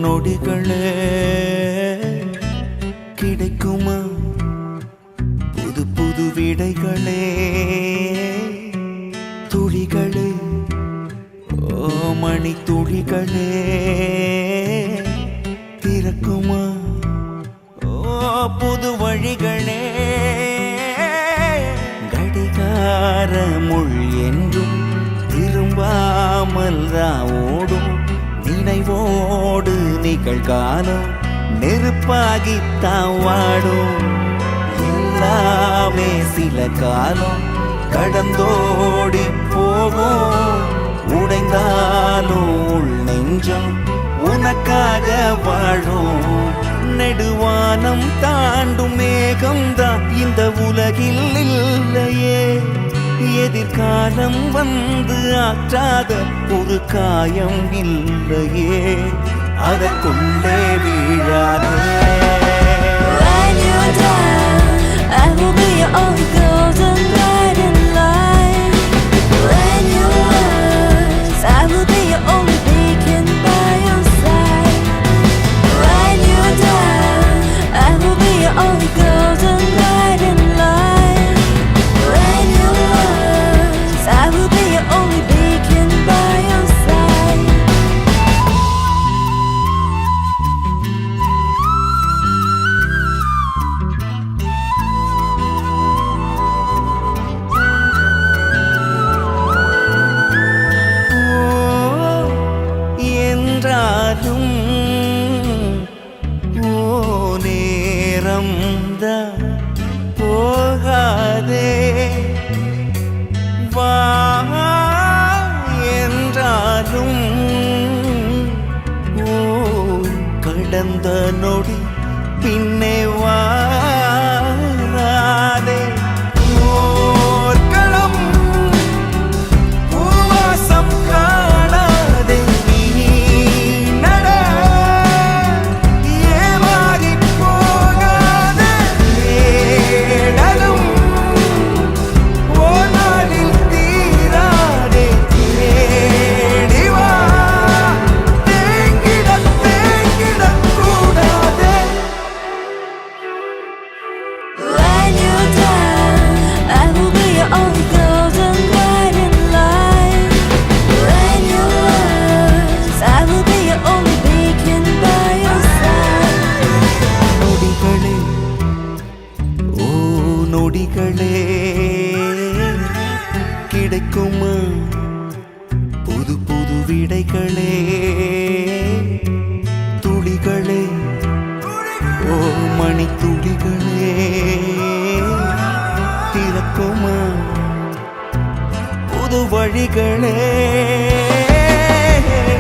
நொடிகளே கிடைக்குமா புது புது விடைகளே துளிகளே ஓ மணி துளிகளே திறக்குமா ஓ புது வழிகளே கடிகார முள் என்றும் திரும்பாமல் ஓடும் நினைவோடு நிகழ்காலம் நெருப்பாகித்தான் வாடும் எல்லாமே சில காலம் கடந்தோடி போகும் உடைந்தாலும் உள் நெஞ்சம் உனக்காக வாழும் நெடுவானம் தாண்டும் மேகம்தான் இந்த உலகில் இல்லையே எதிர்காலம் வந்து ஆற்றாத ஒரு காயம் இல்லையே அதற்குள்ளே வீழாதே When you're down, I will be your only golden guiding light. When you're lost, I will be your only beacon by your side. When you're down, I will be your only golden guiding light. When you're lost, I will be your only beacon by your side. என்றாலும் ஓ நேரம் தான் போகாதே வா என்றாலும் ஓ கடந்த நொடி பின்னே வாராதே ஓர்களம் பூவாசம் காணாதே நீ நட ஏமாறி போகாதே தேடலும் ஓர் நாளில் தீராதே தேடி வா தேங்கிடக் கூடாதே When you're down, I will be your only golden guiding light. When you're lost, I will be your only beacon by your side. நொடிகளே ஓ நொடிகளே கிடைக்குமா புது புது விடைகளே துளிகளே ஓ மணி துளிகளே திறக்குமா புது வழிகளே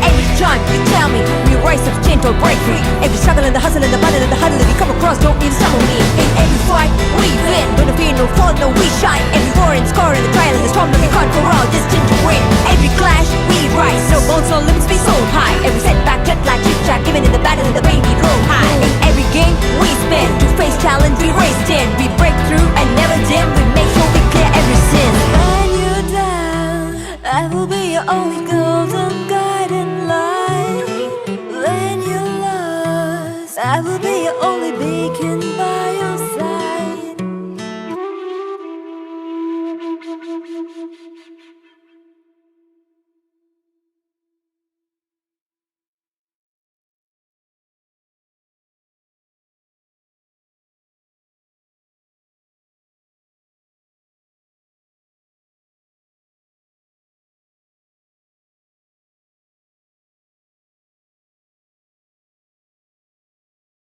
Every time you tell me we rise up, change or break free. Every struggle and the hustle and the battle and the huddle that we come across don't mean some of me. In every fight we win, gonna fear no fall, no we shine. Every war and score and the trial and the storm that we conquer all destined to win. Every clash we rise, no bones, no limits, we so high. Every setback, jet like chit chat, even in the battle and the way we grow high. In every game we spin, to face challenge we race in. We break through and never dim, we make sure we clear every sin. When you're down, I will be your only golden guiding light. When you're lost, I will be your only beacon